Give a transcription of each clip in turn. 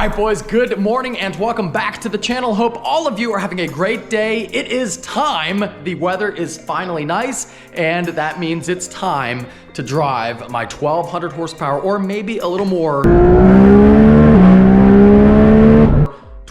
right, boys, good morning and welcome back to the channel. Hope all of you are having a great day. It is time. The weather is finally nice, and that means it's time to drive my 1200 horsepower, or maybe a little more,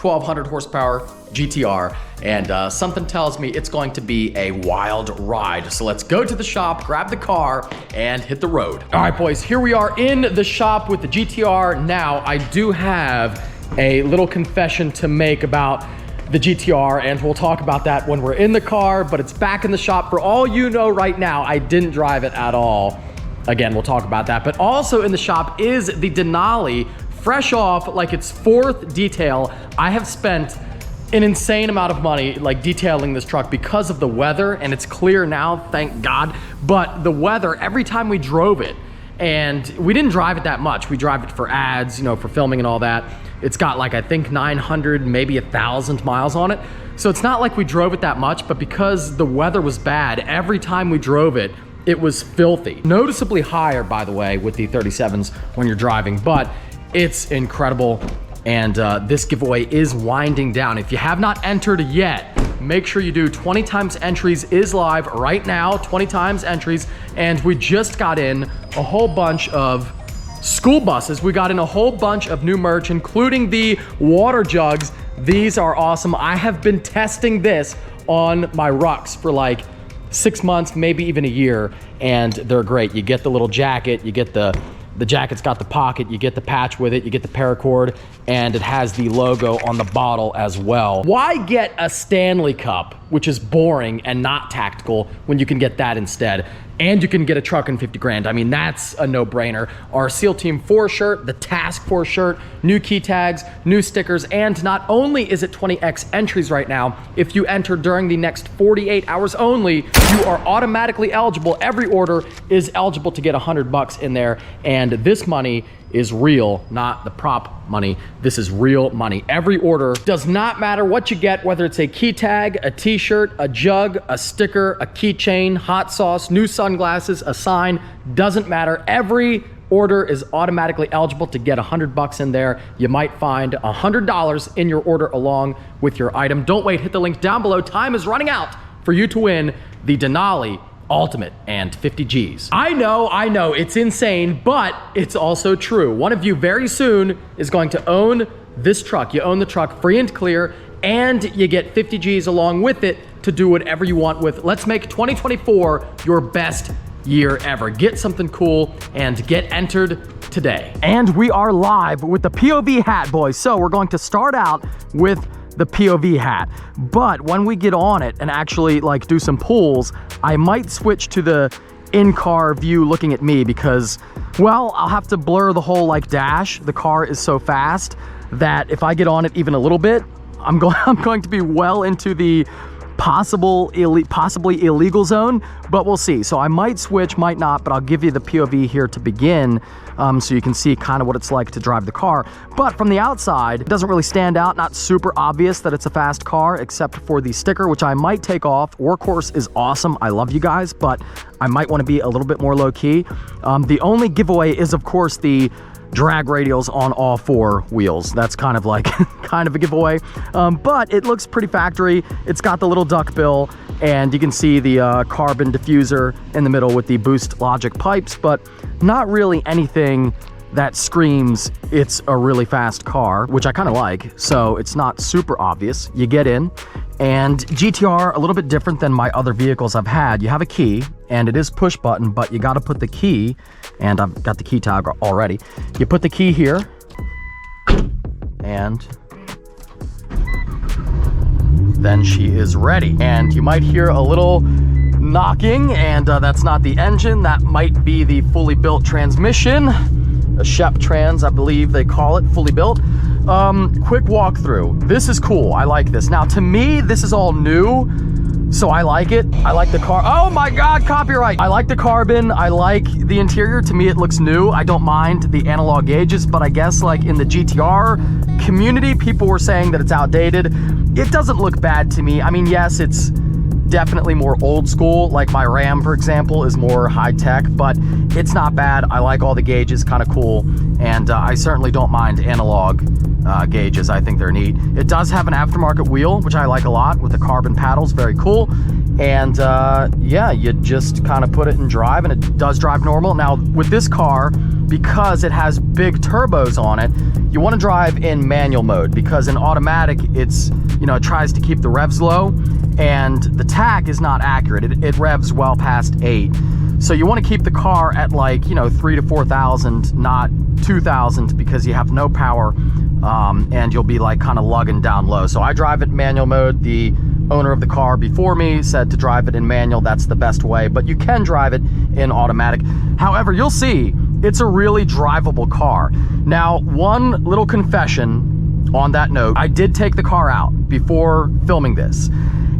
1200 horsepower GTR. And something tells me it's going to be a wild ride. So let's go to the shop, grab the car, and hit the road. All right, boys, here we are in the shop with the GTR. Now, I do have a little confession to make about the GTR, and we'll talk about that when we're in the car, but it's back in the shop. For all you know right now, I didn't drive it at all. Again, we'll talk about that. But also in the shop is the Denali, fresh off like its fourth detail. I have spent an insane amount of money like detailing this truck because of the weather, and it's clear now, thank God. But the weather, every time we drove it, and we didn't drive it that much, we drive it for ads, you know, for filming and all that. It's got like, I think 900, maybe 1,000 miles on it. So it's not like we drove it that much, but because the weather was bad, every time we drove it, it was filthy. Noticeably higher, by the way, with the 37s when you're driving, but it's incredible. And this giveaway is winding down. If you have not entered yet, make sure you do. 20 times entries is live right now, 20 times entries. And we just got in a whole bunch of school buses. We got in a whole bunch of new merch, including the water jugs. These are awesome. I have been testing this on my rucks for like 6 months, maybe even a year, and they're great. You get the little jacket, you get the jacket's got the pocket, you get the patch with it, you get the paracord, and it has the logo on the bottle as well. Why get a Stanley Cup, which is boring and not tactical, when you can get that instead? And you can get a truck in 50 grand. I mean, that's a no-brainer. Our SEAL Team 4 shirt, the Task Force shirt, new key tags, new stickers, and not only is it 20x entries right now, if you enter during the next 48 hours only, you are automatically eligible. Every order is eligible to get $100 in there, and this money is real, not the prop money. This is real money. Every order, does not matter what you get, whether it's a key tag, a t-shirt, a jug, a sticker, a keychain, hot sauce, new sunglasses, a sign, doesn't matter. Every order is automatically eligible to get $100 in there. You might find $100 in your order along with your item. Don't wait, hit the link down below. Time is running out for you to win the Denali Ultimate and 50 Gs. I know, it's insane, but it's also true. One of you very soon is going to own this truck. You own the truck free and clear, and you get 50 Gs along with it to do whatever you want with. Let's make 2024 your best year ever. Get something cool and get entered today. And we are live with the POV hat, boys. So we're going to start out with the POV hat, but when we get on it and actually like do some pulls, I might switch to the in-car view looking at me, because, well, I'll have to blur the whole like dash. The car is so fast that if I get on it even a little bit, I'm going to be well into the possibly illegal zone, but we'll see. So I might switch, might not, but I'll give you the POV here to begin, so you can see kind of what it's like to drive the car. But from the outside, it doesn't really stand out, not super obvious that it's a fast car, except for the sticker, which I might take off. Workhorse is awesome, I love you guys, but I might want to be a little bit more low-key. The only giveaway is, of course, the drag radials on all four wheels. That's kind of like kind of a giveaway, but it looks pretty factory. It's got the little duckbill, and you can see the carbon diffuser in the middle with the Boost Logic pipes, but not really anything that screams it's a really fast car, which I kind of like. So it's not super obvious. You get in, and GTR, a little bit different than my other vehicles I've had. You have a key, and it is push button, but you got to put the key, and I've got the key tag already. You put the key here, and then she is ready. And you might hear a little knocking, and that's not the engine. That might be the fully built transmission. A Shep Trans, I believe they call it, fully built. Quick walkthrough. This is cool. I like this. Now, to me, this is all new, so I like it. I like the car. Oh my God, copyright. I like the carbon. I like the interior. To me, it looks new. I don't mind the analog gauges, but I guess like in the GTR community, people were saying that it's outdated. It doesn't look bad to me. I mean, yes, it's definitely more old school. Like my Ram, for example, is more high tech, but it's not bad. I like all the gauges, kind of cool. And I certainly don't mind analog gauges. I think they're neat. It does have an aftermarket wheel, which I like a lot, with the carbon paddles. Very cool. And yeah, you just kind of put it in drive, and it does drive normal. Now with this car, because it has big turbos on it, you want to drive in manual mode, because in automatic it's, you know, it tries to keep the revs low, and the tach is not accurate. It revs well past 8. So you want to keep the car at, like, you know, 3,000 to 4,000, not 2,000, because you have no power, and you'll be like kind of lugging down low. So I drive it in manual mode. The owner of the car before me said to drive it in manual. That's the best way, but you can drive it in automatic. However, you'll see it's a really drivable car. Now, one little confession on that note, I did take the car out before filming this.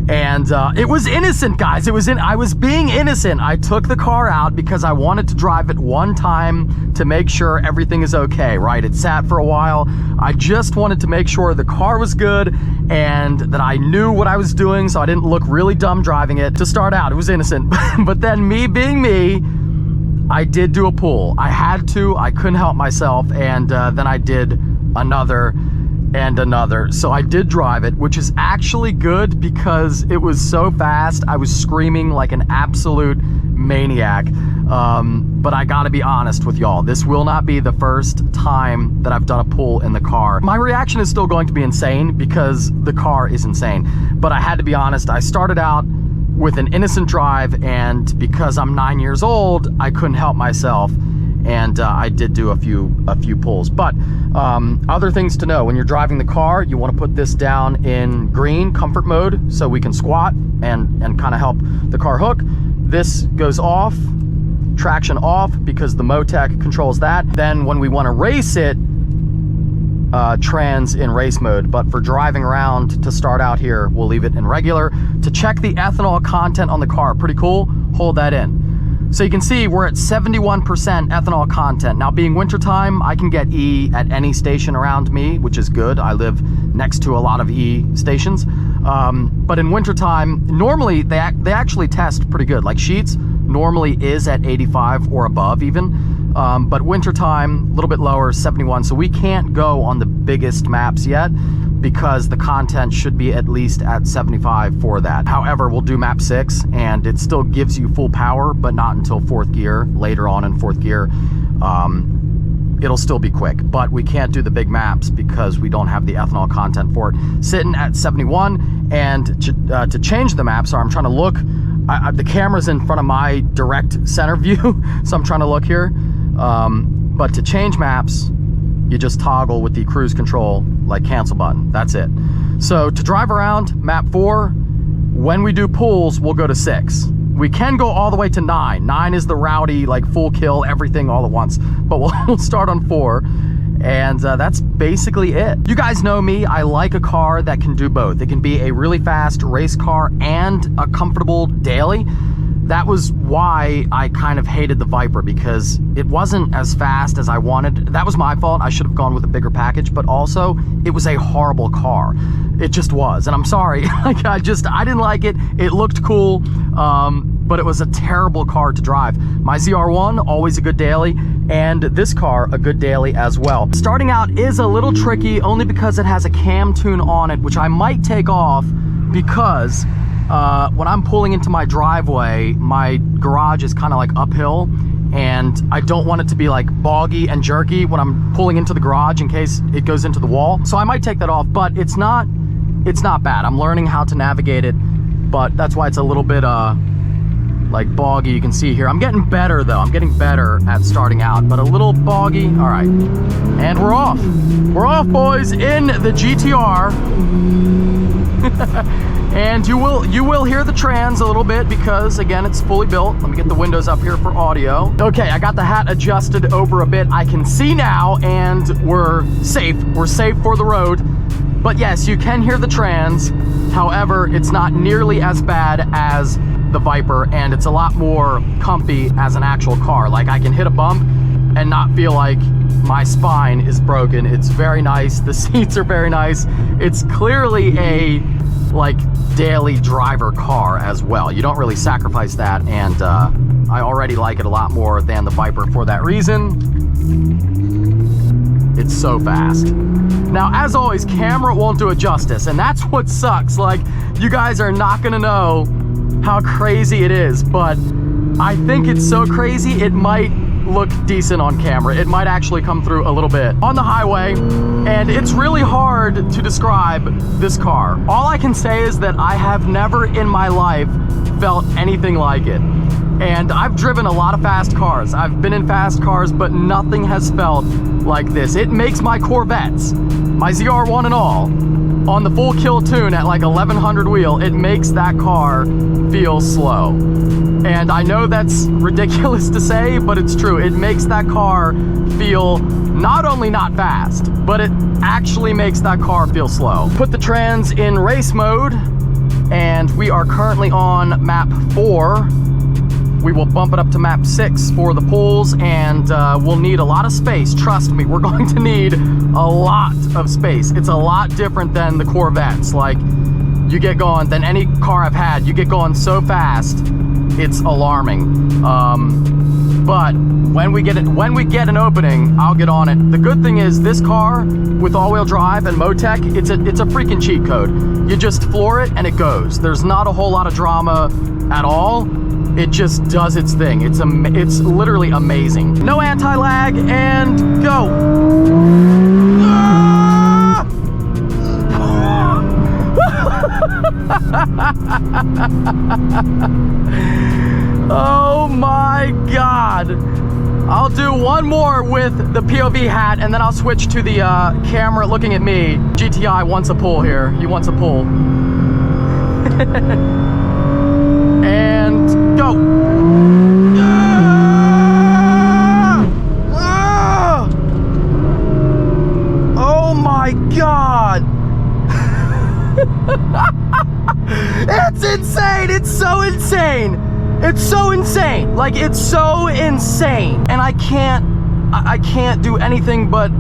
And it was innocent, guys. I was being innocent. I took the car out because I wanted to drive it one time to make sure everything is okay, right? It sat for a while. I just wanted to make sure the car was good and that I knew what I was doing, so I didn't look really dumb driving it. To start out, it was innocent. But then, me being me, I did do a pull. I had to. I couldn't help myself. And then I did another and another. So I did drive it, which is actually good because it was so fast. I was screaming like an absolute maniac. But I gotta be honest with y'all, this will not be the first time that I've done a pull in the car. My reaction is still going to be insane because the car is insane. But I had to be honest, I started out with an innocent drive, and because I'm 9 years old, I couldn't help myself. And I did do a few pulls. But other things to know: when you're driving the car, you want to put this down in green comfort mode so we can squat and kind of help the car hook. This goes off, traction off, because the Motec controls that. Then when we want to race it, trans in race mode. But for driving around to start out here, we'll leave it in regular. To check the ethanol content on the car, pretty cool, hold that in. So you can see we're at 71% ethanol content. Now, being wintertime, I can get E at any station around me, which is good. I live next to a lot of E stations. But in wintertime, normally they actually test pretty good. Like Sheetz normally is at 85 or above even. But wintertime, a little bit lower, 71. So we can't go on the biggest maps yet, because the content should be at least at 75 for that. However, we'll do map 6, and it still gives you full power, but not until 4th gear. Later on in 4th gear, it'll still be quick, but we can't do the big maps because we don't have the ethanol content for it. Sitting at 71, and to change the map, so I'm trying to look, the camera's in front of my direct center view, so I'm trying to look here. But to change maps, you just toggle with the cruise control, like cancel button. That's it. So to drive around, map 4, when we do pulls, we'll go to 6. We can go all the way to 9. 9 is the rowdy, like full kill, everything all at once. But we'll start on 4. And that's basically it. You guys know me, I like a car that can do both. It can be a really fast race car and a comfortable daily. That was why I kind of hated the Viper, because it wasn't as fast as I wanted. That was my fault. I should have gone with a bigger package, but also it was a horrible car. It just was, and I'm sorry. Like, I didn't like it. It looked cool, but it was a terrible car to drive. My ZR1, always a good daily, and this car, a good daily as well. Starting out is a little tricky, only because it has a cam tune on it, which I might take off, because when I'm pulling into my driveway, my garage is kind of like uphill, and I don't want it to be like boggy and jerky when I'm pulling into the garage in case it goes into the wall. So I might take that off, but it's not bad. I'm learning how to navigate it, but that's why it's a little bit like boggy. You can see here. I'm getting better though. I'm getting better at starting out, but a little boggy. All right, and we're off. We're off, boys, in the GTR. And you will hear the trans a little bit because, again, it's fully built. Let me get the windows up here for audio. Okay, I got the hat adjusted over a bit. I can see now, and we're safe. We're safe for the road. But yes, you can hear the trans. However, it's not nearly as bad as the Viper, and it's a lot more comfy as an actual car. Like, I can hit a bump and not feel like my spine is broken. It's very nice. The seats are very nice. It's clearly a like daily driver car as well. You don't really sacrifice that, and I already like it a lot more than the Viper for that reason. It's so fast. Now, as always, camera won't do it justice, and that's what sucks. Like, you guys are not gonna know how crazy it is, but I think it's so crazy, it might look decent on camera. It might actually come through a little bit on the highway, and it's really hard to describe this car. All I can say is that I have never in my life felt anything like it. And I've driven a lot of fast cars. I've been in fast cars, but nothing has felt like this. It makes my Corvettes, my ZR1 and all, on the full kill tune at like 1100 wheel, it makes that car feel slow. And I know that's ridiculous to say, but it's true. It makes that car feel not only not fast, but it actually makes that car feel slow. Put the trans in race mode, and we are currently on map 4. We will bump it up to map 6 for the pools, and we'll need a lot of space. Trust me, we're going to need a lot of space. It's a lot different than the Corvettes. Like, you get going, than any car I've had, you get going so fast, it's alarming. But when we get an opening, I'll get on it. The good thing is this car with all-wheel drive and Motec, it's a freaking cheat code. You just floor it and it goes. There's not a whole lot of drama at all. It just does its thing. It's literally amazing. No anti-lag, and go. Ah! Oh my God. I'll do one more with the POV hat, and then I'll switch to the camera looking at me. GTI wants a pull here. He wants a pull. And go. Ah! Ah! Oh my God. It's insane. It's so insane. It's so insane. Like, it's so insane. And I can't do anything but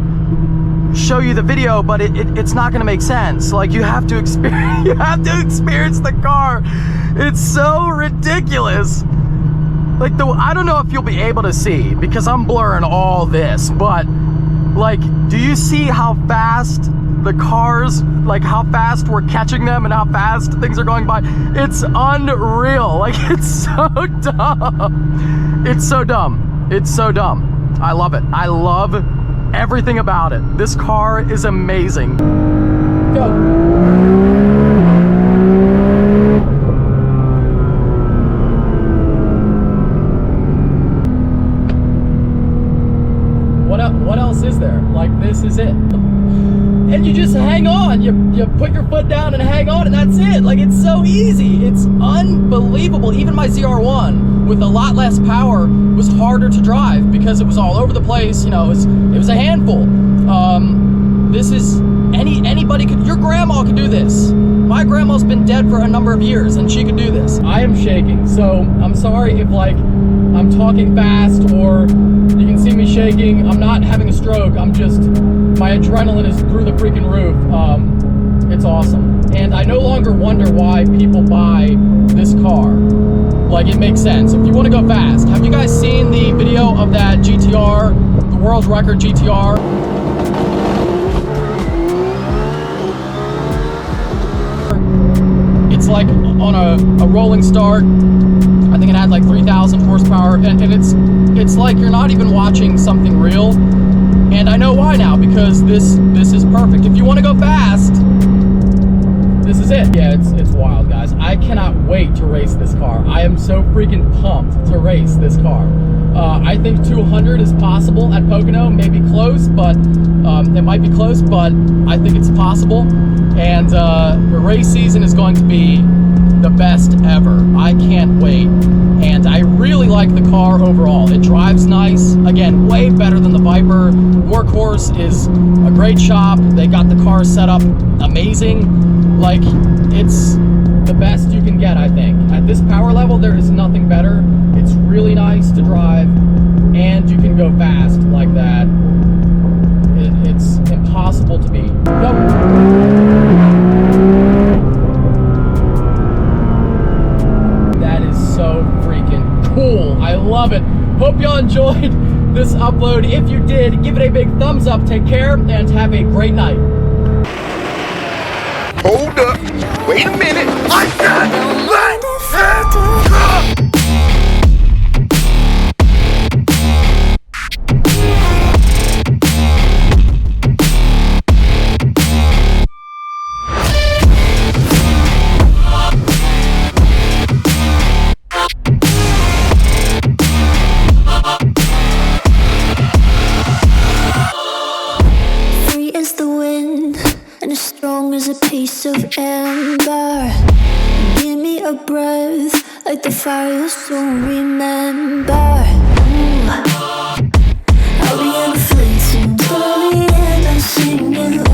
show you the video, but it's not gonna make sense. Like, you have to experience the car. It's so ridiculous. Like, I don't know if you'll be able to see because I'm blurring all this, but like, do you see how fast the cars, like how fast we're catching them and how fast things are going by? It's unreal. Like, it's so dumb. It's so dumb. It's so dumb. I love it. I love everything about it. This car is amazing. Go. What else is there? Like, this is it. And you just hang on. You put your foot down and hang on, and that's it. Like, it's so easy. It's unbelievable. Even my ZR1 with a lot less power was harder to drive because it was all over the place. You know, it was a handful. This is anybody could. Your grandma could do this. My grandma's been dead for a number of years, and she could do this. I am shaking, so I'm sorry if like I'm talking fast or you can see me shaking. I'm not having a stroke. I'm just, my adrenaline is through the freaking roof. It's awesome. And I no longer wonder why people buy this car. Like, it makes sense. If you want to go fast, have you guys seen the video of that GTR, the world record GTR? It's like on a rolling start. I think it had like 3,000 horsepower, and it's like you're not even watching something real. And I know why now, because this is perfect. If you want to go fast, this is it. Yeah, it's wild, guys. I cannot wait to race this car. I am so freaking pumped to race this car. I think 200 is possible at Pocono, maybe close, but it might be close, but I think it's possible. And the race season is going to be the best ever. I can't wait. And I really like the car overall. It drives nice. Again, way better than the Viper. Workhorse is a great shop. They got the car set up amazing. Like, it's the best you can get, I think. At this power level, there is nothing better. It's really nice to drive, and you can go fast like that. It's impossible to beat. Go. So freaking cool. I love it. Hope y'all enjoyed this upload. If you did, give it a big thumbs up. Take care and have a great night. and as strong as a piece of amber. Give me a breath like the fire you'll soon remember. Ooh, I'll be inflating till the end. I'm singing. Ooh,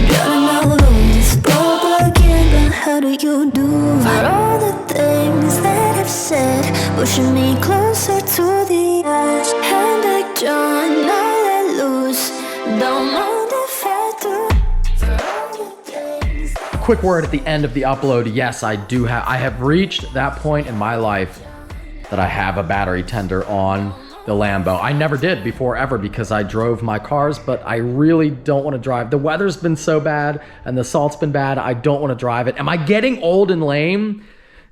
drowning out all this propaganda. How do you do for all the things that I've said, pushing me closer to the edge? Hand like John, I let loose. Don't mind if I do for all the things. Quick word at the end of the upload. Yes, I have reached that point in my life that I have a battery tender on the Lambo. I never did before ever because I drove my cars, but I really don't want to drive. The weather's been so bad and the salt's been bad. I don't want to drive it. Am I getting old and lame?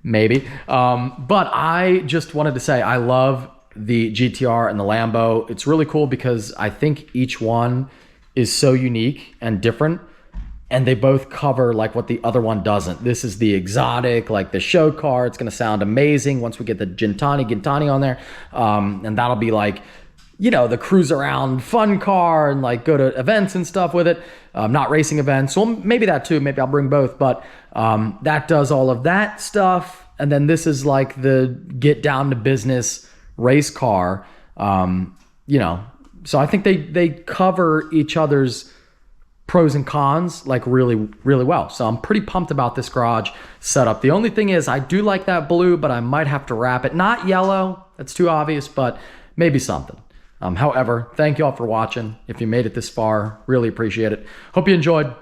Maybe. But I just wanted to say I love the GTR and the Lambo. It's really cool because I think each one is so unique and different, and they both cover like what the other one doesn't. This is the exotic, like the show car. It's gonna sound amazing once we get the Gintani on there. And that'll be like, you know, the cruise around fun car and like go to events and stuff with it. Not racing events, well, maybe that too, maybe I'll bring both, but that does all of that stuff. And then this is like the get down to business race car, you know. So I think they cover each other's pros and cons like really, really well. So I'm pretty pumped about this garage setup. The only thing is I do like that blue, but I might have to wrap it. Not yellow, that's too obvious, but maybe something. However, thank you all for watching. If you made it this far, really appreciate it. Hope you enjoyed,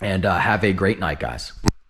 and have a great night, guys.